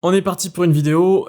On est parti pour une vidéo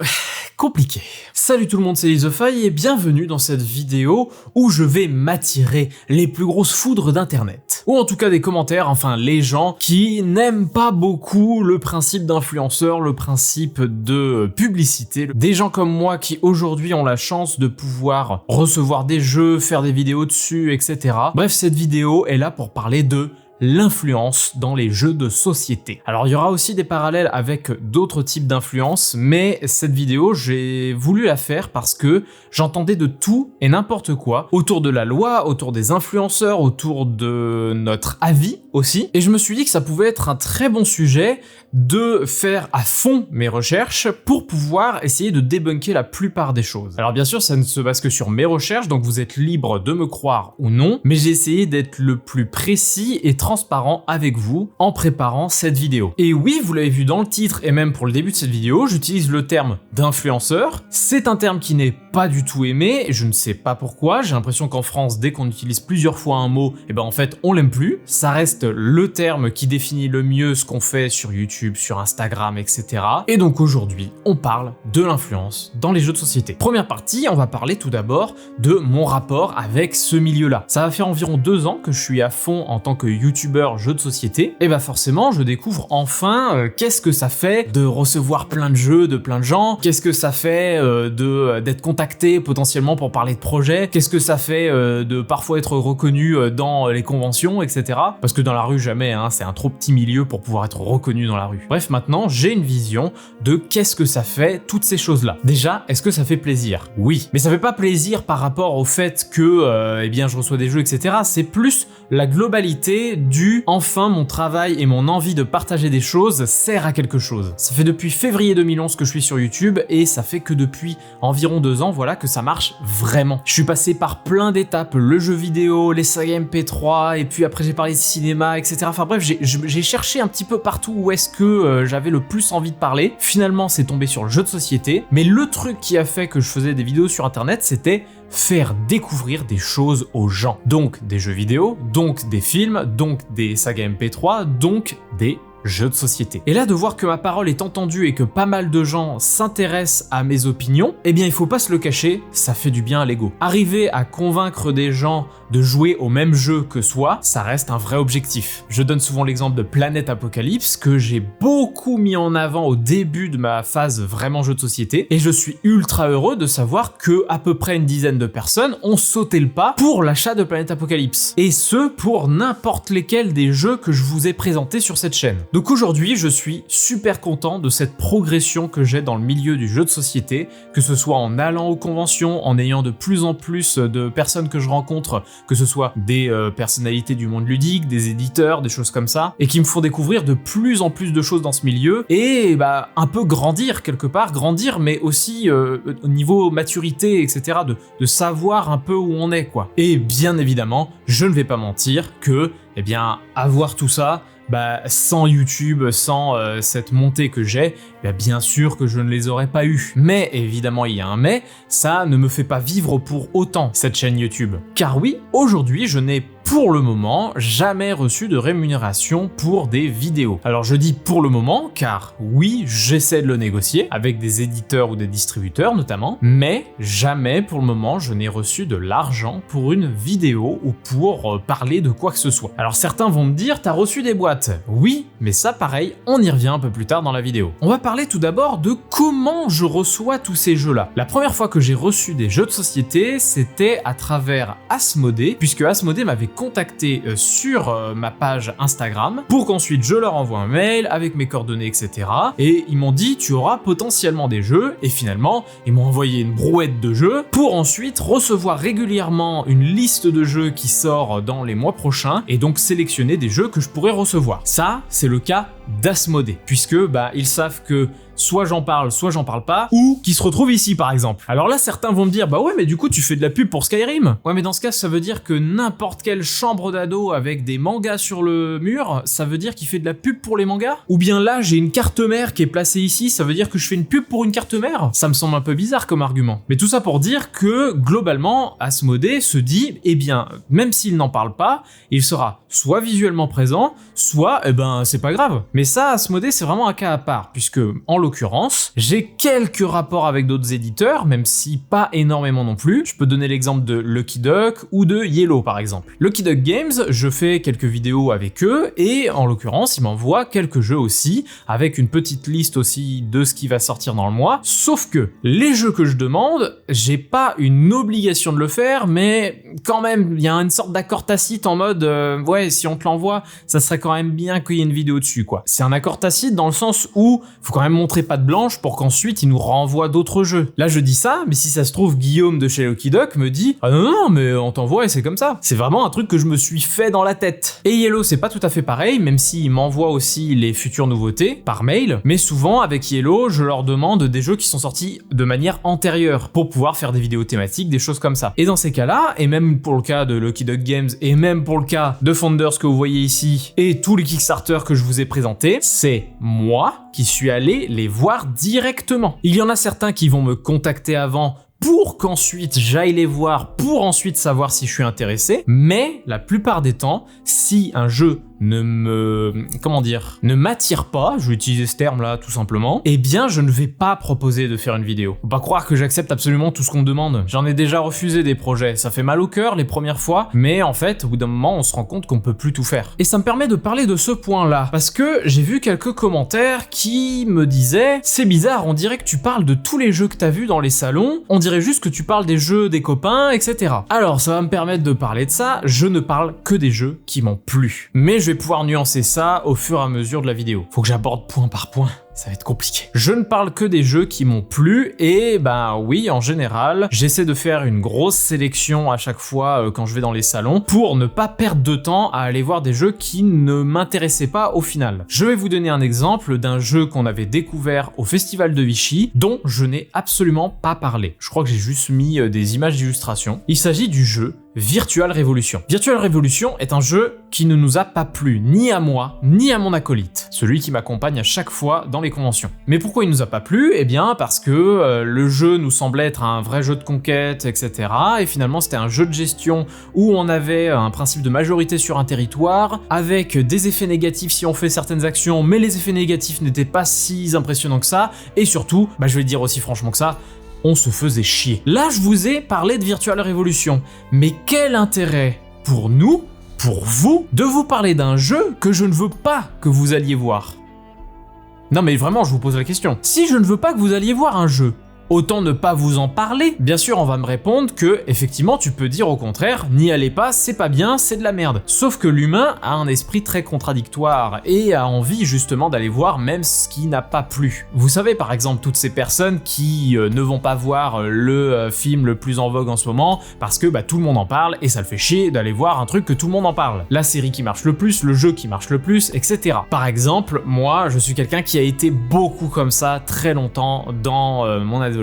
compliquée. Salut tout le monde, c'est Lizofaille et bienvenue dans cette vidéo où je vais m'attirer les plus grosses foudres d'internet. Ou en tout cas des commentaires, enfin les gens qui n'aiment pas beaucoup le principe d'influenceur, le principe de publicité. Des gens comme moi qui aujourd'hui ont la chance de pouvoir recevoir des jeux, faire des vidéos dessus, etc. Bref, cette vidéo est là pour parler de l'influence dans les jeux de société. Alors il y aura aussi des parallèles avec d'autres types d'influence, mais cette vidéo j'ai voulu la faire parce que j'entendais de tout et n'importe quoi autour de la loi, autour des influenceurs, autour de notre avis aussi, et je me suis dit que ça pouvait être un très bon sujet de faire à fond mes recherches pour pouvoir essayer de débunker la plupart des choses. Alors bien sûr ça ne se base que sur mes recherches, donc vous êtes libre de me croire ou non, mais j'ai essayé d'être le plus précis et transparent avec vous en préparant cette vidéo. Et oui, vous l'avez vu dans le titre et même pour le début de cette vidéo, j'utilise le terme d'influenceur. C'est un terme qui n'est pas du tout aimé, et je ne sais pas pourquoi. J'ai l'impression qu'en France, dès qu'on utilise plusieurs fois un mot, et ben en fait on l'aime plus. Ça reste le terme qui définit le mieux ce qu'on fait sur YouTube, sur Instagram, etc. Et donc aujourd'hui, on parle de l'influence dans les jeux de société. Première partie, on va parler tout d'abord de mon rapport avec ce milieu-là. Ça va faire environ 2 ans que je suis à fond en tant que youtubeur jeux de société, et bah forcément je découvre enfin qu'est-ce que ça fait de recevoir plein de jeux de plein de gens, qu'est-ce que ça fait d'être contacté potentiellement pour parler de projets, qu'est-ce que ça fait de parfois être reconnu dans les conventions, etc. Parce que dans la rue jamais, hein, c'est un trop petit milieu pour pouvoir être reconnu dans la rue. Bref, maintenant j'ai une vision de qu'est-ce que ça fait toutes ces choses-là. Déjà, est-ce que ça fait plaisir? Oui, mais ça fait pas plaisir par rapport au fait que eh bien je reçois des jeux, etc. C'est plus la globalité du enfin mon travail et mon envie de partager des choses sert à quelque chose. Ça fait depuis février 2011 que je suis sur YouTube et ça fait que depuis environ 2 ans, voilà, que ça marche vraiment. Je suis passé par plein d'étapes, le jeu vidéo, les sagas MP3, et puis après j'ai parlé de cinéma, etc. Enfin bref, j'ai cherché un petit peu partout où est-ce que j'avais le plus envie de parler. Finalement, c'est tombé sur le jeu de société, mais le truc qui a fait que je faisais des vidéos sur internet, c'était faire découvrir des choses aux gens. Donc des jeux vidéo, donc des films, donc des sagas MP3, donc des jeux de société. Et là, de voir que ma parole est entendue et que pas mal de gens s'intéressent à mes opinions, eh bien il faut pas se le cacher, ça fait du bien à l'ego. Arriver à convaincre des gens de jouer au même jeu que soi, ça reste un vrai objectif. Je donne souvent l'exemple de Planète Apocalypse, que j'ai beaucoup mis en avant au début de ma phase vraiment jeu de société, et je suis ultra heureux de savoir que à peu près une dizaine de personnes ont sauté le pas pour l'achat de Planète Apocalypse. Et ce, pour n'importe lesquels des jeux que je vous ai présentés sur cette chaîne. Donc aujourd'hui, je suis super content de cette progression que j'ai dans le milieu du jeu de société, que ce soit en allant aux conventions, en ayant de plus en plus de personnes que je rencontre, que ce soit des personnalités du monde ludique, des éditeurs, des choses comme ça, et qui me font découvrir de plus en plus de choses dans ce milieu, et bah un peu grandir quelque part, grandir, mais aussi au niveau maturité, etc., de savoir un peu où on est, quoi. Et bien évidemment, je ne vais pas mentir que, eh bien, avoir tout ça, bah, sans YouTube, sans cette montée que j'ai, bah, bien sûr que je ne les aurais pas eu. Mais évidemment, il y a un mais, ça ne me fait pas vivre pour autant cette chaîne YouTube. Car oui, aujourd'hui, je n'ai pour le moment jamais reçu de rémunération pour des vidéos. Alors je dis pour le moment car oui, j'essaie de le négocier avec des éditeurs ou des distributeurs notamment, mais jamais pour le moment je n'ai reçu de l'argent pour une vidéo ou pour parler de quoi que ce soit. Alors certains vont me dire t'as reçu des boîtes. Oui, mais ça pareil, on y revient un peu plus tard dans la vidéo. On va parler tout d'abord de comment je reçois tous ces jeux-là. La première fois que j'ai reçu des jeux de société, c'était à travers Asmodée, puisque Asmodée m'avait contacté sur ma page Instagram pour qu'ensuite je leur envoie un mail avec mes coordonnées, etc. Et ils m'ont dit tu auras potentiellement des jeux, et finalement ils m'ont envoyé une brouette de jeux pour ensuite recevoir régulièrement une liste de jeux qui sort dans les mois prochains et donc sélectionner des jeux que je pourrais recevoir. Ça, c'est le cas d'Asmodée, puisque bah ils savent que soit j'en parle, soit j'en parle pas, ou qui se retrouve ici par exemple. Alors là, certains vont me dire, bah ouais, mais du coup, tu fais de la pub pour Skyrim. Ouais, mais dans ce cas, ça veut dire que n'importe quelle chambre d'ado avec des mangas sur le mur, ça veut dire qu'il fait de la pub pour les mangas? Ou bien là, j'ai une carte mère qui est placée ici, ça veut dire que je fais une pub pour une carte mère? Ça me semble un peu bizarre comme argument. Mais tout ça pour dire que, globalement, Asmodée se dit, eh bien, même s'il n'en parle pas, il sera soit visuellement présent, soit, eh ben, c'est pas grave. Mais ça, Asmodée, c'est vraiment un cas à part, puisque, en l'occurrence, j'ai quelques rapports avec d'autres éditeurs, même si pas énormément non plus. Je peux donner l'exemple de Lucky Duck ou de Yellow, par exemple. Lucky Duck Games, je fais quelques vidéos avec eux, et en l'occurrence, ils m'envoient quelques jeux aussi, avec une petite liste aussi de ce qui va sortir dans le mois. Sauf que, les jeux que je demande, j'ai pas une obligation de le faire, mais quand même, il y a une sorte d'accord tacite en mode, ouais, si on te l'envoie, ça serait quand même bien qu'il y ait une vidéo dessus, quoi. C'est un accord tacite dans le sens où faut quand même montrer patte blanche pour qu'ensuite il nous renvoie d'autres jeux. Là, je dis ça, mais si ça se trouve, Guillaume de chez Lucky Duck me dit « Ah non, mais on t'envoie et c'est comme ça ». C'est vraiment un truc que je me suis fait dans la tête. Et Yellow, c'est pas tout à fait pareil, même s'il m'envoie aussi les futures nouveautés par mail, mais souvent, avec Yellow, je leur demande des jeux qui sont sortis de manière antérieure pour pouvoir faire des vidéos thématiques, des choses comme ça. Et dans ces cas-là, et même pour le cas de Lucky Duck Games, et même pour le cas de Founders que vous voyez ici, et tous les Kickstarter que je vous ai présentés, c'est moi qui suis allé les voir directement. Il y en a certains qui vont me contacter avant pour qu'ensuite j'aille les voir, pour ensuite savoir si je suis intéressé, mais la plupart des temps, si un jeu ne m'attire pas, je vais utiliser ce terme là tout simplement, eh bien je ne vais pas proposer de faire une vidéo. Faut pas croire que j'accepte absolument tout ce qu'on me demande. J'en ai déjà refusé des projets, ça fait mal au cœur les premières fois, mais en fait au bout d'un moment on se rend compte qu'on peut plus tout faire. Et ça me permet de parler de ce point là, parce que j'ai vu quelques commentaires qui me disaient « C'est bizarre, on dirait que tu parles de tous les jeux que t'as vus dans les salons, on dirait juste que tu parles des jeux des copains, etc. » Alors ça va me permettre de parler de ça, je ne parle que des jeux qui m'ont plu. Mais je vais pouvoir nuancer ça au fur et à mesure de la vidéo. Faut que j'aborde point par point. Ça va être compliqué. Je ne parle que des jeux qui m'ont plu et ben oui, en général, j'essaie de faire une grosse sélection à chaque fois quand je vais dans les salons pour ne pas perdre de temps à aller voir des jeux qui ne m'intéressaient pas au final. Je vais vous donner un exemple d'un jeu qu'on avait découvert au Festival de Vichy dont je n'ai absolument pas parlé. Je crois que j'ai juste mis des images d'illustration. Il s'agit du jeu Virtual Revolution. Virtual Revolution est un jeu qui ne nous a pas plu, ni à moi, ni à mon acolyte, celui qui m'accompagne à chaque fois dans les conventions. Mais pourquoi il nous a pas plu? Eh bien parce que le jeu nous semblait être un vrai jeu de conquête, etc. Et finalement c'était un jeu de gestion où on avait un principe de majorité sur un territoire, avec des effets négatifs si on fait certaines actions, mais les effets négatifs n'étaient pas si impressionnants que ça, et surtout, je vais le dire aussi franchement que ça, on se faisait chier. Là, je vous ai parlé de Virtual Revolution, mais quel intérêt pour nous, pour vous, de vous parler d'un jeu que je ne veux pas que vous alliez voir? Non mais vraiment, je vous pose la question. Si je ne veux pas que vous alliez voir un jeu, autant ne pas vous en parler. Bien sûr, on va me répondre que, effectivement, tu peux dire au contraire, n'y allez pas, c'est pas bien, c'est de la merde. Sauf que l'humain a un esprit très contradictoire et a envie justement d'aller voir même ce qui n'a pas plu. Vous savez, par exemple, toutes ces personnes qui ne vont pas voir le film le plus en vogue en ce moment parce que tout le monde en parle et ça le fait chier d'aller voir un truc que tout le monde en parle. La série qui marche le plus, le jeu qui marche le plus, etc. Par exemple, moi, je suis quelqu'un qui a été beaucoup comme ça très longtemps dans mon adolescence,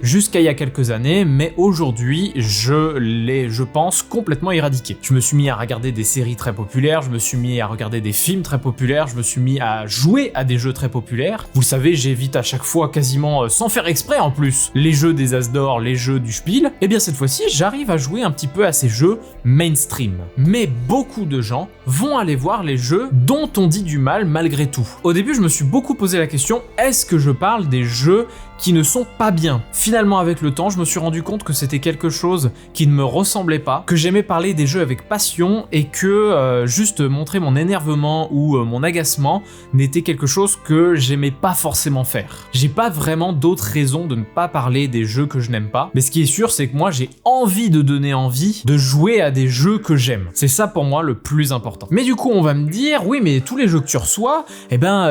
jusqu'à il y a quelques années, mais aujourd'hui, je pense, complètement éradiqué. Je me suis mis à regarder des séries très populaires, je me suis mis à regarder des films très populaires, je me suis mis à jouer à des jeux très populaires. Vous le savez, j'évite à chaque fois, quasiment sans faire exprès en plus, les jeux des As d'or, les jeux du Spiel. Et bien cette fois-ci, j'arrive à jouer un petit peu à ces jeux mainstream. Mais beaucoup de gens vont aller voir les jeux dont on dit du mal malgré tout. Au début, je me suis beaucoup posé la question, est-ce que je parle des jeux qui ne sont pas bien? Finalement, avec le temps, je me suis rendu compte que c'était quelque chose qui ne me ressemblait pas, que j'aimais parler des jeux avec passion et que juste montrer mon énervement ou mon agacement n'était quelque chose que j'aimais pas forcément faire. J'ai pas vraiment d'autres raisons de ne pas parler des jeux que je n'aime pas, mais ce qui est sûr, c'est que moi j'ai envie de donner envie de jouer à des jeux que j'aime. C'est ça pour moi le plus important. Mais du coup, on va me dire, oui, mais tous les jeux que tu reçois,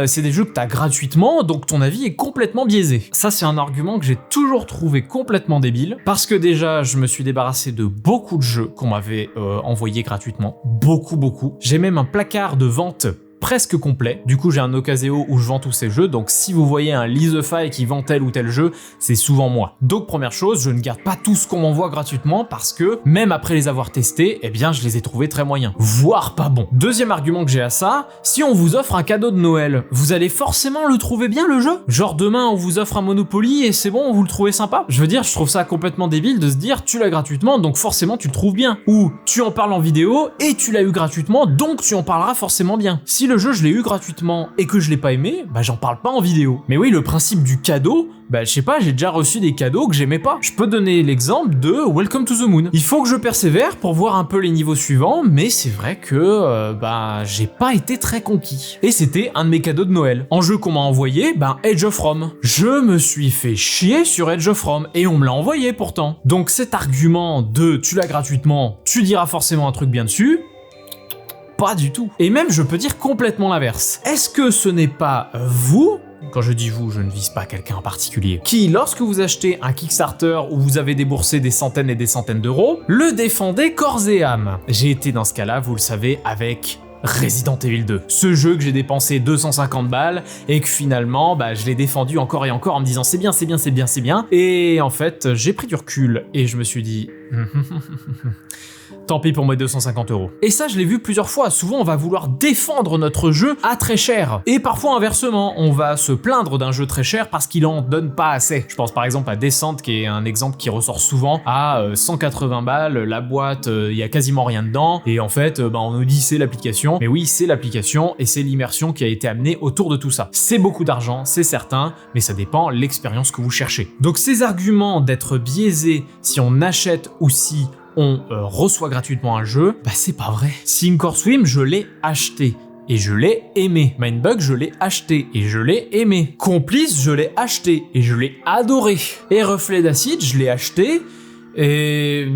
c'est des jeux que t'as gratuitement, donc ton avis est complètement biaisé. Ça, c'est un argument que j'ai toujours trouvé complètement débile, parce que déjà, je me suis débarrassé de beaucoup de jeux qu'on m'avait envoyés gratuitement. Beaucoup. J'ai même un placard de vente presque complet. Du coup, j'ai un Ocaseo où je vends tous ces jeux, donc si vous voyez un Lizefy qui vend tel ou tel jeu, c'est souvent moi. Donc première chose, je ne garde pas tout ce qu'on m'envoie gratuitement parce que, même après les avoir testés, je les ai trouvés très moyens, voire pas bons. Deuxième argument que j'ai à ça, si on vous offre un cadeau de Noël, vous allez forcément le trouver bien le jeu? Genre demain, on vous offre un Monopoly et c'est bon, vous le trouvez sympa? Je veux dire, je trouve ça complètement débile de se dire, tu l'as gratuitement, donc forcément tu le trouves bien. Ou, tu en parles en vidéo et tu l'as eu gratuitement, donc tu en parleras forcément bien. Si le le jeu je l'ai eu gratuitement et que je l'ai pas aimé, bah j'en parle pas en vidéo. Mais oui, le principe du cadeau, bah je sais pas, j'ai déjà reçu des cadeaux que j'aimais pas. Je peux donner l'exemple de Welcome to the Moon. Il faut que je persévère pour voir un peu les niveaux suivants, mais c'est vrai que bah j'ai pas été très conquis. Et c'était un de mes cadeaux de Noël. En jeu qu'on m'a envoyé, bah Age of Rome. Je me suis fait chier sur Age of Rome et on me l'a envoyé pourtant. Donc cet argument de tu l'as gratuitement, tu diras forcément un truc bien dessus, pas du tout. Et même je peux dire complètement l'inverse. Est-ce que ce n'est pas vous, quand je dis vous, je ne vise pas quelqu'un en particulier, qui, lorsque vous achetez un Kickstarter où vous avez déboursé des centaines et des centaines d'euros, le défendez corps et âme? J'ai été dans ce cas-là, vous le savez, avec Resident Evil 2. Ce jeu que j'ai dépensé 250 balles et que finalement, bah, je l'ai défendu encore et encore en me disant c'est bien, c'est bien, c'est bien, c'est bien. Et en fait, j'ai pris du recul et je me suis dit... Tant pis pour mes 250 euros. Et ça, je l'ai vu plusieurs fois. Souvent, on va vouloir défendre notre jeu à très cher. Et parfois, inversement, on va se plaindre d'un jeu très cher parce qu'il en donne pas assez. Je pense par exemple à Descent, qui est un exemple qui ressort souvent, à 180 balles, la boîte, il y a quasiment rien dedans. Et en fait, bah, on nous dit c'est l'application. Mais oui, c'est l'application et c'est l'immersion qui a été amenée autour de tout ça. C'est beaucoup d'argent, c'est certain, mais ça dépend de l'expérience que vous cherchez. Donc ces arguments d'être biaisé si on achète ou si on reçoit gratuitement un jeu, bah c'est pas vrai. Sink or Swim, je l'ai acheté. Et je l'ai aimé. Mindbug, je l'ai acheté et je l'ai aimé. Complice, je l'ai acheté et je l'ai adoré. Et Reflet d'Acide, je l'ai acheté et...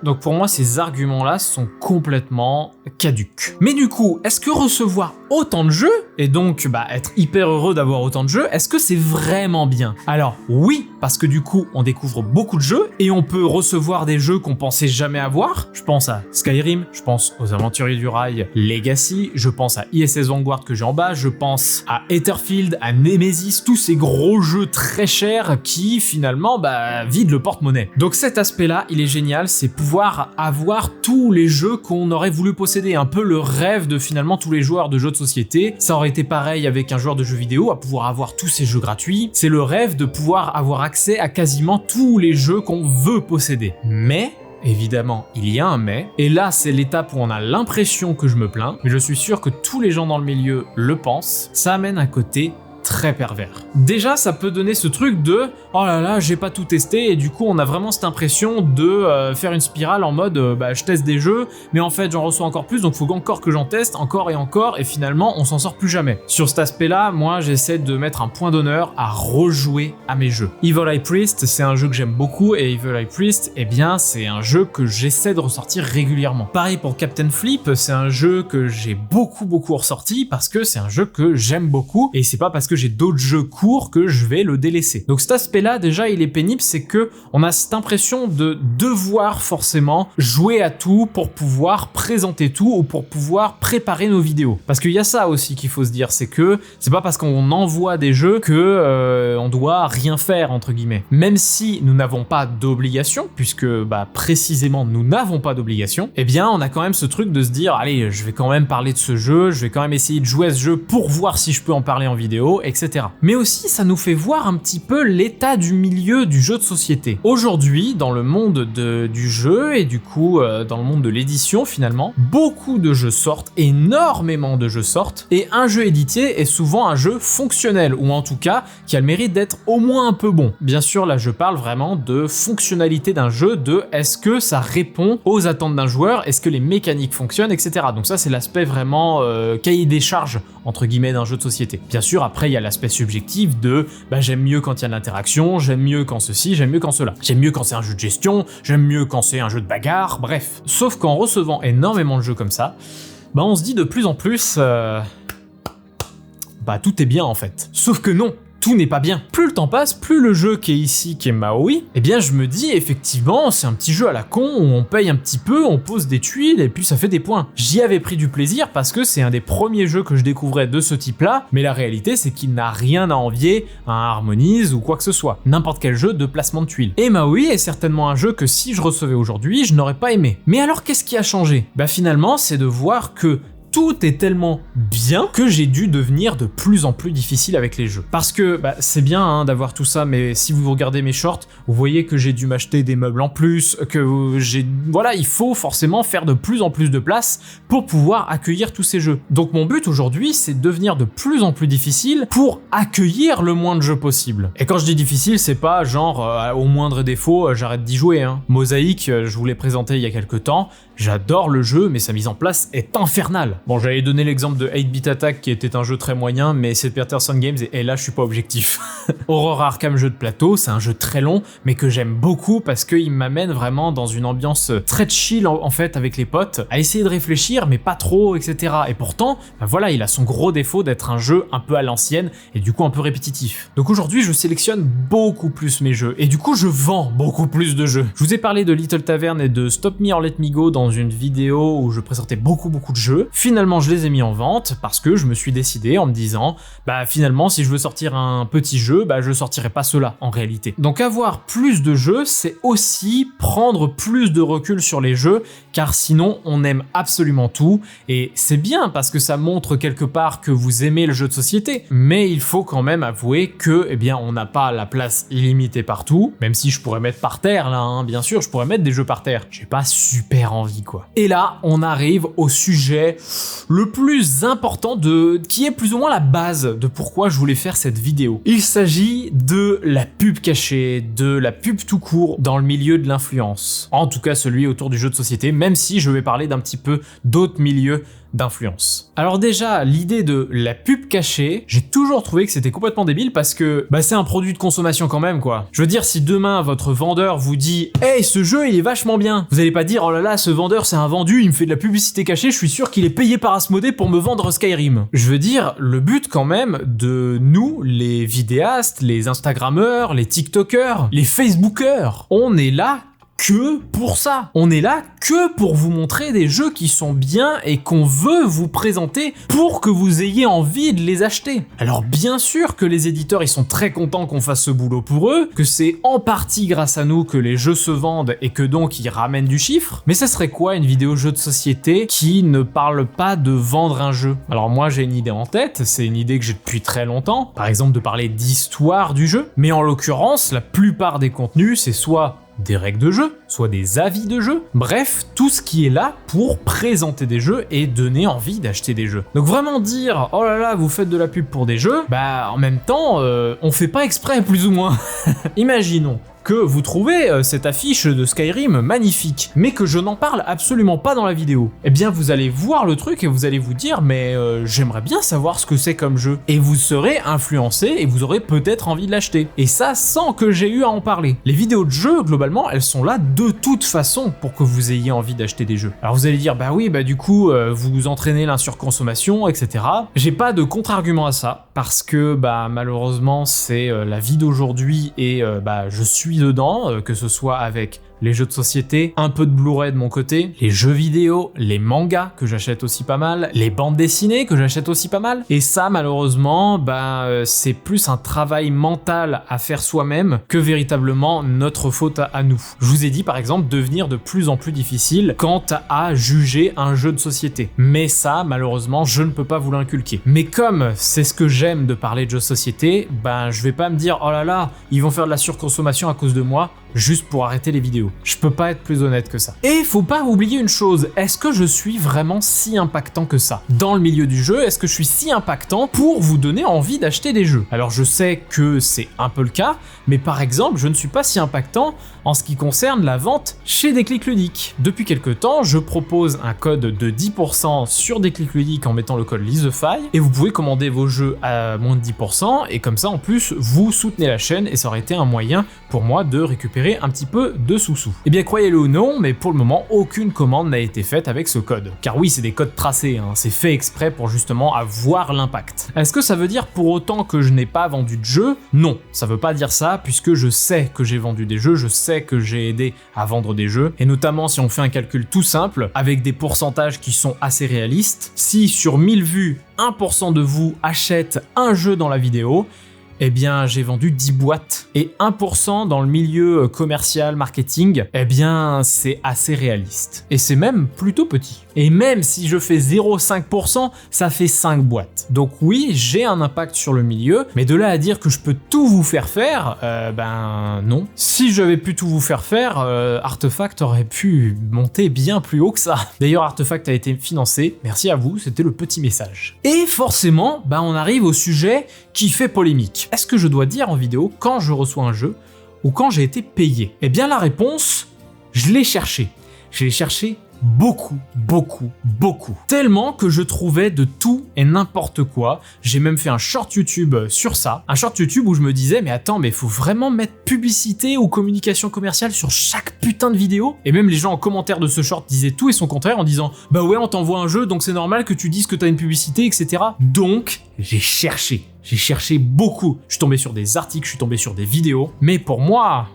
Donc pour moi, ces arguments-là sont complètement caducs. Mais du coup, est-ce que recevoir autant de jeux, et donc bah, être hyper heureux d'avoir autant de jeux, est-ce que c'est vraiment bien? Alors oui, parce que du coup, on découvre beaucoup de jeux, et on peut recevoir des jeux qu'on pensait jamais avoir. Je pense à Skyrim, je pense aux Aventuriers du Rail Legacy, je pense à ISS Vanguard que j'ai en bas, je pense à Etherfield, à Nemesis, tous ces gros jeux très chers qui finalement bah, vident le porte-monnaie. Donc cet aspect-là, il est génial, c'est pouvoir avoir tous les jeux qu'on aurait voulu posséder, un peu le rêve de finalement tous les joueurs de jeux de société. Ça aurait été pareil avec un joueur de jeux vidéo, à pouvoir avoir tous ces jeux gratuits. C'est le rêve de pouvoir avoir accès à quasiment tous les jeux qu'on veut posséder. Mais évidemment, il y a un mais, et là c'est l'étape où on a l'impression que je me plains, mais je suis sûr que tous les gens dans le milieu le pensent, ça amène un côté très pervers. Déjà, ça peut donner ce truc de « Oh là là, j'ai pas tout testé » et du coup, on a vraiment cette impression de faire une spirale en mode bah, je teste des jeux, mais en fait, j'en reçois encore plus, donc faut encore que j'en teste, encore, et finalement, on s'en sort plus jamais. Sur cet aspect-là, moi, j'essaie de mettre un point d'honneur à rejouer à mes jeux. Evil Eye Priest, c'est un jeu que j'aime beaucoup, et Evil Eye Priest, eh bien, c'est un jeu que j'essaie de ressortir régulièrement. Pareil pour Captain Flip, c'est un jeu que j'ai beaucoup ressorti, parce que c'est un jeu que j'aime beaucoup, et c'est pas parce que j'ai d'autres jeux courts que je vais le délaisser. Donc cet aspect-là, déjà, il est pénible, c'est que on a cette impression de devoir forcément jouer à tout pour pouvoir présenter tout ou pour pouvoir préparer nos vidéos. Parce qu'il y a ça aussi qu'il faut se dire, c'est que c'est pas parce qu'on envoie des jeux que on doit rien faire, entre guillemets. Même si nous n'avons pas d'obligation, puisque bah, précisément nous n'avons pas d'obligation, eh bien on a quand même ce truc de se dire, allez, je vais quand même parler de ce jeu, je vais quand même essayer de jouer à ce jeu pour voir si je peux en parler en vidéo, etc. Mais aussi, ça nous fait voir un petit peu l'état du milieu du jeu de société. Aujourd'hui, dans le monde du jeu et du coup dans le monde de l'édition finalement, beaucoup de jeux sortent, énormément de jeux sortent, et un jeu édité est souvent un jeu fonctionnel, ou en tout cas qui a le mérite d'être au moins un peu bon. Bien sûr, là je parle vraiment de fonctionnalité d'un jeu, de est-ce que ça répond aux attentes d'un joueur, est-ce que les mécaniques fonctionnent, etc. Donc ça c'est l'aspect vraiment cahier des charges entre guillemets d'un jeu de société. Bien sûr, après il y a l'aspect subjectif de bah, j'aime mieux quand il y a de l'interaction, j'aime mieux quand ceci, j'aime mieux quand cela. J'aime mieux quand c'est un jeu de gestion, j'aime mieux quand c'est un jeu de bagarre, bref. Sauf qu'en recevant énormément de jeux comme ça, bah on se dit de plus en plus bah tout est bien en fait. Sauf que non, tout n'est pas bien. Plus le temps passe, plus le jeu qui est ici, qui est Maui, eh bien je me dis effectivement c'est un petit jeu à la con où on paye un petit peu, on pose des tuiles et puis ça fait des points. J'y avais pris du plaisir parce que c'est un des premiers jeux que je découvrais de ce type-là, mais la réalité c'est qu'il n'a rien à envier à un Harmonize ou quoi que ce soit. N'importe quel jeu de placement de tuiles. Et Maui est certainement un jeu que si je recevais aujourd'hui, je n'aurais pas aimé. Mais alors qu'est-ce qui a changé? Bah finalement c'est de voir que tout est tellement bien que j'ai dû devenir de plus en plus difficile avec les jeux. Parce que c'est bien hein, d'avoir tout ça, mais si vous regardez mes shorts, vous voyez que j'ai dû m'acheter des meubles en plus, que voilà, il faut forcément faire de plus en plus de place pour pouvoir accueillir tous ces jeux. Donc mon but aujourd'hui, c'est de devenir de plus en plus difficile pour accueillir le moins de jeux possible. Et quand je dis difficile, c'est pas genre au moindre défaut, j'arrête d'y jouer. Hein. Mosaïque, je vous l'ai présenté il y a quelques temps. J'adore le jeu, mais sa mise en place est infernale. Bon, j'avais donné l'exemple de 8-Bit Attack qui était un jeu très moyen, mais c'est Peterson Games et là je suis pas objectif. Aurora Arkham jeu de plateau, c'est un jeu très long, mais que j'aime beaucoup parce qu'il m'amène vraiment dans une ambiance très chill en fait avec les potes, à essayer de réfléchir, mais pas trop, etc. Et pourtant, voilà, il a son gros défaut d'être un jeu un peu à l'ancienne et du coup un peu répétitif. Donc aujourd'hui, je sélectionne beaucoup plus mes jeux et du coup, je vends beaucoup plus de jeux. Je vous ai parlé de Little Tavern et de Stop Me or Let Me Go dans une vidéo où je présentais beaucoup de jeux. Finalement, je les ai mis en vente parce que je me suis décidé en me disant, finalement, si je veux sortir un petit jeu, je sortirai pas cela en réalité. Donc avoir plus de jeux, c'est aussi prendre plus de recul sur les jeux, car sinon, on aime absolument tout et c'est bien parce que ça montre quelque part que vous aimez le jeu de société, mais il faut quand même avouer que, on n'a pas la place illimitée partout, même si je pourrais mettre par terre là, hein, bien sûr, je pourrais mettre des jeux par terre. J'ai pas super envie quoi. Et là, on arrive au sujet le plus important qui est plus ou moins la base de pourquoi je voulais faire cette vidéo. Il s'agit de la pub cachée, de la pub tout court dans le milieu de l'influence. En tout cas, celui autour du jeu de société, même si je vais parler d'un petit peu d'autres milieux d'influence. Alors déjà, l'idée de la pub cachée, j'ai toujours trouvé que c'était complètement débile parce que c'est un produit de consommation quand même quoi. Je veux dire, si demain votre vendeur vous dit « Hey, ce jeu il est vachement bien », vous allez pas dire « Oh là là, ce vendeur c'est un vendu, il me fait de la publicité cachée, je suis sûr qu'il est payé par Asmodée pour me vendre Skyrim ». Je veux dire, le but quand même de nous, les vidéastes, les Instagrammeurs, les TikTokers, les Facebookers, on est là que pour ça. On est là que pour vous montrer des jeux qui sont bien et qu'on veut vous présenter pour que vous ayez envie de les acheter. Alors bien sûr que les éditeurs ils sont très contents qu'on fasse ce boulot pour eux, que c'est en partie grâce à nous que les jeux se vendent et que donc ils ramènent du chiffre, mais ça serait quoi une vidéo jeu de société qui ne parle pas de vendre un jeu? Alors moi j'ai une idée en tête, c'est une idée que j'ai depuis très longtemps, par exemple de parler d'histoire du jeu, mais en l'occurrence la plupart des contenus c'est soit des règles de jeu, soit des avis de jeu, bref, tout ce qui est là pour présenter des jeux et donner envie d'acheter des jeux. Donc vraiment dire « Oh là là, vous faites de la pub pour des jeux », en même temps, on fait pas exprès plus ou moins. Imaginons que vous trouvez cette affiche de Skyrim magnifique, mais que je n'en parle absolument pas dans la vidéo. Eh bien vous allez voir le truc et vous allez vous dire mais j'aimerais bien savoir ce que c'est comme jeu. Et vous serez influencé et vous aurez peut-être envie de l'acheter. Et ça sans que j'ai eu à en parler. Les vidéos de jeux globalement elles sont là de toute façon pour que vous ayez envie d'acheter des jeux. Alors vous allez dire du coup vous entraînez l'insurconsommation etc. J'ai pas de contre-argument à ça parce que malheureusement c'est la vie d'aujourd'hui et je suis dedans, que ce soit avec les jeux de société, un peu de Blu-ray de mon côté, les jeux vidéo, les mangas que j'achète aussi pas mal, les bandes dessinées que j'achète aussi pas mal. Et ça, malheureusement, c'est plus un travail mental à faire soi-même que véritablement notre faute à nous. Je vous ai dit par exemple devenir de plus en plus difficile quant à juger un jeu de société. Mais ça, malheureusement, je ne peux pas vous l'inculquer. Mais comme c'est ce que j'aime de parler de jeux de société, je vais pas me dire oh là là, ils vont faire de la surconsommation à cause de moi, juste pour arrêter les vidéos. Je peux pas être plus honnête que ça. Et faut pas oublier une chose, est-ce que je suis vraiment si impactant que ça? Dans le milieu du jeu, est-ce que je suis si impactant pour vous donner envie d'acheter des jeux? Alors je sais que c'est un peu le cas, mais par exemple, je ne suis pas si impactant en ce qui concerne la vente chez Déclic Ludique. Depuis quelques temps, je propose un code de 10% sur Déclic Ludique en mettant le code LiseFaille, et vous pouvez commander vos jeux à moins de 10%, et comme ça en plus, vous soutenez la chaîne, et ça aurait été un moyen pour moi de récupérer un petit peu de sous-sous. Eh bien croyez-le ou non, mais pour le moment aucune commande n'a été faite avec ce code. Car oui, c'est des codes tracés, c'est fait exprès pour justement avoir l'impact. Est-ce que ça veut dire pour autant que je n'ai pas vendu de jeux? Non, ça veut pas dire ça, puisque je sais que j'ai vendu des jeux, je sais que j'ai aidé à vendre des jeux, et notamment si on fait un calcul tout simple, avec des pourcentages qui sont assez réalistes, si sur 1000 vues, 1% de vous achète un jeu dans la vidéo, eh bien j'ai vendu 10 boîtes. Et 1% dans le milieu commercial, marketing, eh bien c'est assez réaliste. Et c'est même plutôt petit. Et même si je fais 0,5%, ça fait 5 boîtes. Donc oui, j'ai un impact sur le milieu, mais de là à dire que je peux tout vous faire faire, ben non. Si j'avais pu tout vous faire faire, Artefact aurait pu monter bien plus haut que ça. D'ailleurs, Artefact a été financé, merci à vous, c'était le petit message. Et forcément, ben on arrive au sujet qui fait polémique. Est-ce que je dois dire en vidéo quand je reçois un jeu ou quand j'ai été payé? Eh bien la réponse, je l'ai cherché. Je l'ai cherché beaucoup. Tellement que je trouvais de tout et n'importe quoi. J'ai même fait un short YouTube sur ça. Un short YouTube où je me disais, mais attends, mais faut vraiment mettre publicité ou communication commerciale sur chaque putain de vidéo? Et même les gens en commentaire de ce short disaient tout et son contraire en disant, bah ouais, on t'envoie un jeu, donc c'est normal que tu dises que t'as une publicité, etc. Donc, j'ai cherché beaucoup. Je suis tombé sur des articles, je suis tombé sur des vidéos. Mais pour moi,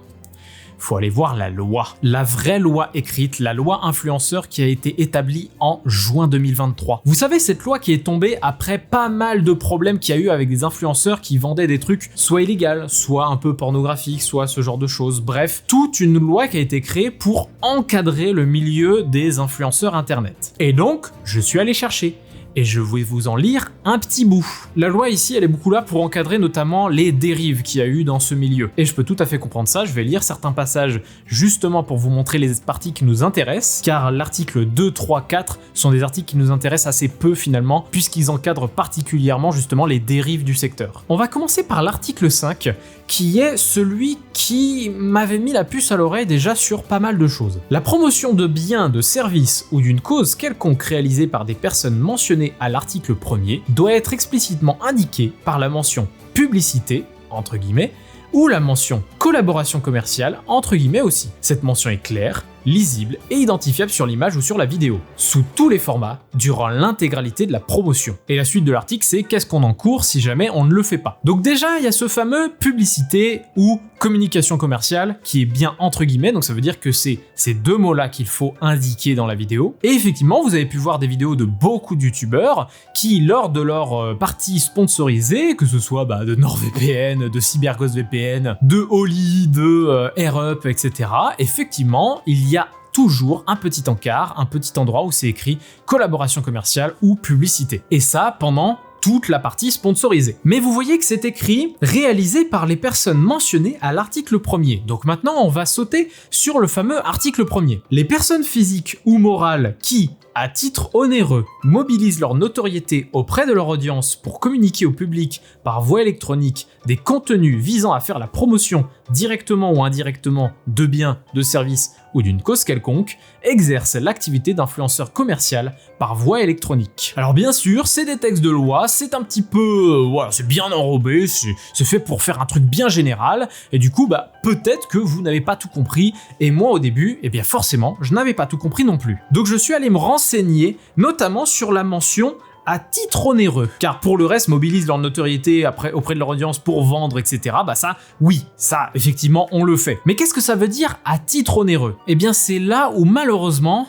faut aller voir la loi. La vraie loi écrite, la loi influenceur qui a été établie en juin 2023. Vous savez, cette loi qui est tombée après pas mal de problèmes qu'il y a eu avec des influenceurs qui vendaient des trucs soit illégaux, soit un peu pornographiques, soit ce genre de choses. Bref, toute une loi qui a été créée pour encadrer le milieu des influenceurs internet. Et donc, je suis allé chercher. Et je vais vous en lire un petit bout. La loi ici, elle est beaucoup là pour encadrer notamment les dérives qu'il y a eu dans ce milieu. Et je peux tout à fait comprendre ça, je vais lire certains passages justement pour vous montrer les parties qui nous intéressent, car l'article 2, 3, 4 sont des articles qui nous intéressent assez peu finalement, puisqu'ils encadrent particulièrement justement les dérives du secteur. On va commencer par l'article 5, qui est celui qui m'avait mis la puce à l'oreille déjà sur pas mal de choses. La promotion de biens, de services ou d'une cause quelconque réalisée par des personnes mentionnées à l'article 1er doit être explicitement indiquée par la mention publicité, entre guillemets, ou la mention collaboration commerciale, entre guillemets aussi. Cette mention est claire, lisible et identifiable sur l'image ou sur la vidéo, sous tous les formats, durant l'intégralité de la promotion. Et la suite de l'article, c'est qu'est-ce qu'on encourt si jamais on ne le fait pas. Donc déjà, il y a ce fameux publicité ou communication commerciale qui est bien entre guillemets, donc ça veut dire que c'est ces deux mots-là qu'il faut indiquer dans la vidéo. Et effectivement, vous avez pu voir des vidéos de beaucoup de youtubeurs qui, lors de leur partie sponsorisée, que ce soit de NordVPN, de CyberGhost VPN, de Oli, de AirUp, etc., effectivement, il y a toujours un petit encart, un petit endroit où c'est écrit collaboration commerciale ou publicité. Et ça pendant toute la partie sponsorisée. Mais vous voyez que c'est écrit réalisé par les personnes mentionnées à l'article 1er. Donc maintenant, on va sauter sur le fameux article 1er. Les personnes physiques ou morales qui, à titre onéreux, mobilisent leur notoriété auprès de leur audience pour communiquer au public par voie électronique des contenus visant à faire la promotion directement ou indirectement de biens, de services ou d'une cause quelconque, exercent l'activité d'influenceur commercial par voie électronique. Alors bien sûr, c'est des textes de loi, c'est un petit peu... voilà, c'est bien enrobé, c'est fait pour faire un truc bien général, et du coup, peut-être que vous n'avez pas tout compris, et moi au début, eh bien forcément, je n'avais pas tout compris non plus. Donc je suis allé me renseigner, notamment sur la mention à titre onéreux, car pour le reste, mobilisent leur notoriété auprès de leur audience pour vendre, etc. Ça, oui, ça, effectivement, on le fait. Mais qu'est-ce que ça veut dire à titre onéreux? Eh bien, c'est là où, malheureusement,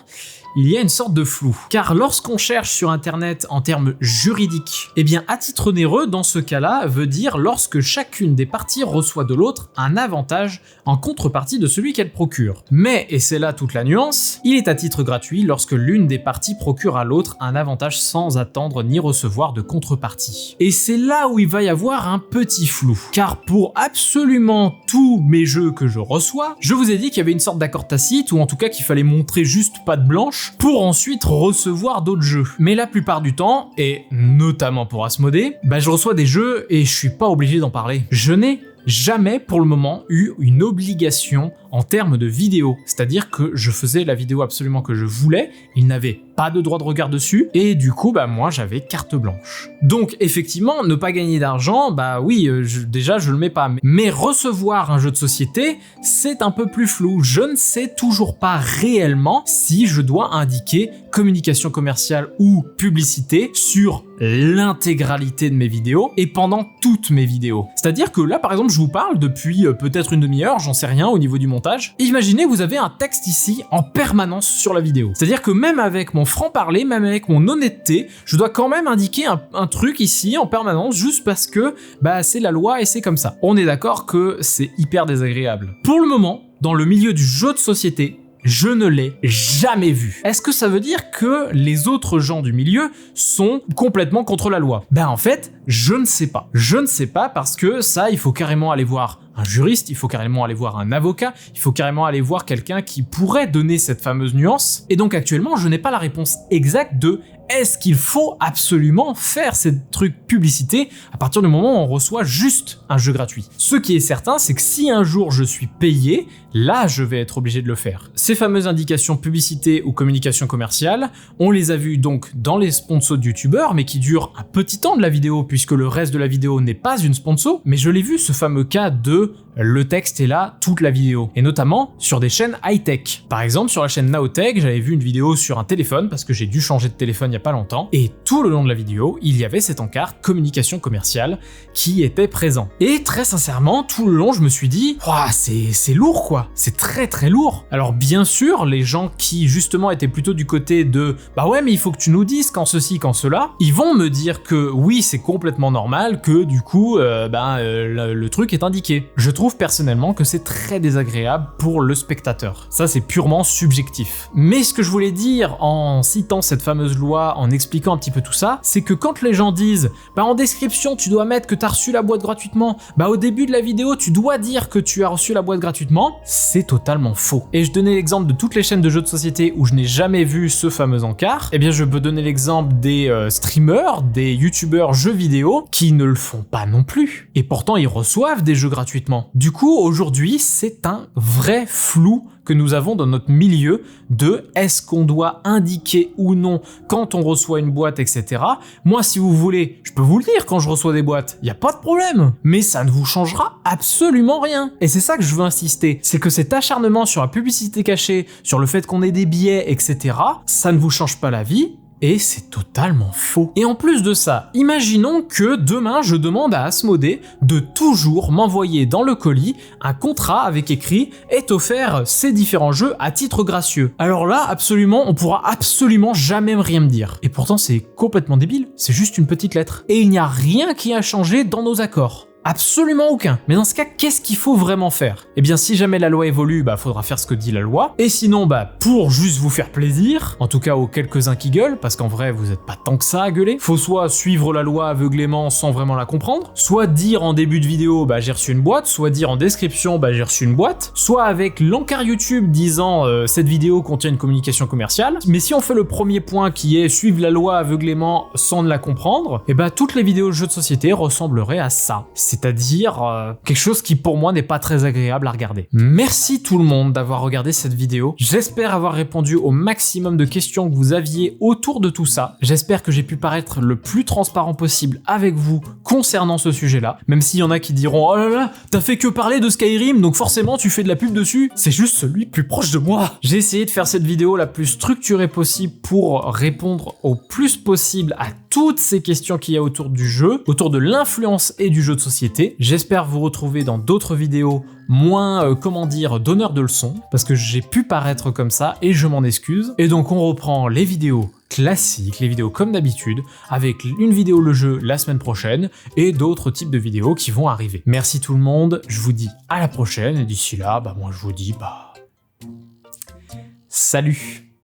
il y a une sorte de flou. Car lorsqu'on cherche sur internet en termes juridiques, eh bien à titre onéreux dans ce cas-là veut dire lorsque chacune des parties reçoit de l'autre un avantage en contrepartie de celui qu'elle procure. Mais, et c'est là toute la nuance, il est à titre gratuit lorsque l'une des parties procure à l'autre un avantage sans attendre ni recevoir de contrepartie. Et c'est là où il va y avoir un petit flou. Car pour absolument tous mes jeux que je reçois, je vous ai dit qu'il y avait une sorte d'accord tacite ou en tout cas qu'il fallait montrer juste patte blanche pour ensuite recevoir d'autres jeux. Mais la plupart du temps, et notamment pour Asmodée, je reçois des jeux et je suis pas obligé d'en parler. Je n'ai jamais pour le moment eu une obligation en termes de vidéo, c'est-à-dire que je faisais la vidéo absolument que je voulais, il n'avait pas de droit de regard dessus, et du coup, moi j'avais carte blanche. Donc effectivement, ne pas gagner d'argent, oui, déjà je le mets pas, mais recevoir un jeu de société, c'est un peu plus flou. Je ne sais toujours pas réellement si je dois indiquer communication commerciale ou publicité sur l'intégralité de mes vidéos et pendant toutes mes vidéos. C'est-à-dire que là, par exemple, je vous parle depuis peut-être une demi-heure, j'en sais rien au niveau du montage. Imaginez, vous avez un texte ici en permanence sur la vidéo. C'est-à-dire que même avec mon franc-parler, même avec mon honnêteté, je dois quand même indiquer un truc ici en permanence, juste parce que c'est la loi et c'est comme ça. On est d'accord que c'est hyper désagréable. Pour le moment, dans le milieu du jeu de société, je ne l'ai jamais vu. Est-ce que ça veut dire que les autres gens du milieu sont complètement contre la loi? En fait, je ne sais pas. Je ne sais pas parce que ça, il faut carrément aller voir un juriste, il faut carrément aller voir un avocat, il faut carrément aller voir quelqu'un qui pourrait donner cette fameuse nuance. Et donc actuellement, je n'ai pas la réponse exacte de est-ce qu'il faut absolument faire ces trucs publicité à partir du moment où on reçoit juste un jeu gratuit. Ce qui est certain, c'est que si un jour je suis payé, là je vais être obligé de le faire. Ces fameuses indications publicité ou communication commerciale, on les a vues donc dans les sponsors de youtubeurs, mais qui durent un petit temps de la vidéo puisque le reste de la vidéo n'est pas une sponsor, mais je l'ai vu ce fameux cas de le texte est là toute la vidéo, et notamment sur des chaînes high-tech. Par exemple, sur la chaîne Naotech, j'avais vu une vidéo sur un téléphone, parce que j'ai dû changer de téléphone il y a pas longtemps, et tout le long de la vidéo, il y avait cette encarte communication commerciale qui était présent. Et très sincèrement, tout le long, je me suis dit, c'est lourd quoi, c'est très très lourd. Alors bien sûr, les gens qui justement étaient plutôt du côté de ouais mais il faut que tu nous dises quand ceci, quand cela, ils vont me dire que oui c'est complètement normal, que du coup le truc est indiqué. Je trouve personnellement que c'est très désagréable pour le spectateur. Ça c'est purement subjectif. Mais ce que je voulais dire en citant cette fameuse loi, en expliquant un petit peu tout ça, c'est que quand les gens disent en description tu dois mettre que tu as reçu la boîte gratuitement, au début de la vidéo tu dois dire que tu as reçu la boîte gratuitement, c'est totalement faux. Et je donnais l'exemple de toutes les chaînes de jeux de société où je n'ai jamais vu ce fameux encart, et bien je peux donner l'exemple des streamers, des youtubeurs jeux vidéo qui ne le font pas non plus. Et pourtant ils reçoivent des jeux gratuitement. Du coup, aujourd'hui, c'est un vrai flou que nous avons dans notre milieu de est-ce qu'on doit indiquer ou non quand on reçoit une boîte, etc. Moi, si vous voulez, je peux vous le dire quand je reçois des boîtes, il n'y a pas de problème. Mais ça ne vous changera absolument rien. Et c'est ça que je veux insister, c'est que cet acharnement sur la publicité cachée, sur le fait qu'on ait des billets, etc., ça ne vous change pas la vie. Et c'est totalement faux. Et en plus de ça, imaginons que demain je demande à Asmodée de toujours m'envoyer dans le colis un contrat avec écrit « est offert ces différents jeux à titre gracieux ». Alors là, absolument, on pourra absolument jamais rien me dire. Et pourtant c'est complètement débile, c'est juste une petite lettre. Et il n'y a rien qui a changé dans nos accords. Absolument aucun. Mais dans ce cas, qu'est-ce qu'il faut vraiment faire? Eh bien, si jamais la loi évolue, faudra faire ce que dit la loi. Et sinon, pour juste vous faire plaisir, en tout cas aux quelques-uns qui gueulent, parce qu'en vrai, vous êtes pas tant que ça à gueuler, faut soit suivre la loi aveuglément sans vraiment la comprendre, soit dire en début de vidéo, j'ai reçu une boîte, soit dire en description, j'ai reçu une boîte, soit avec l'encart YouTube disant cette vidéo contient une communication commerciale. Mais si on fait le premier point qui est suivre la loi aveuglément sans la comprendre, toutes les vidéos de jeux de société ressembleraient à ça. C'est-à-dire quelque chose qui pour moi n'est pas très agréable à regarder. Merci tout le monde d'avoir regardé cette vidéo. J'espère avoir répondu au maximum de questions que vous aviez autour de tout ça. J'espère que j'ai pu paraître le plus transparent possible avec vous concernant ce sujet-là. Même s'il y en a qui diront « Oh là là, t'as fait que parler de Skyrim, donc forcément tu fais de la pub dessus. » C'est juste celui plus proche de moi. J'ai essayé de faire cette vidéo la plus structurée possible pour répondre au plus possible à toutes ces questions qu'il y a autour du jeu, autour de l'influence et du jeu de société. J'espère vous retrouver dans d'autres vidéos moins, donneurs de leçons, parce que j'ai pu paraître comme ça et je m'en excuse. Et donc on reprend les vidéos classiques, les vidéos comme d'habitude, avec une vidéo le jeu la semaine prochaine et d'autres types de vidéos qui vont arriver. Merci tout le monde, je vous dis à la prochaine et d'ici là, moi je vous dis salut.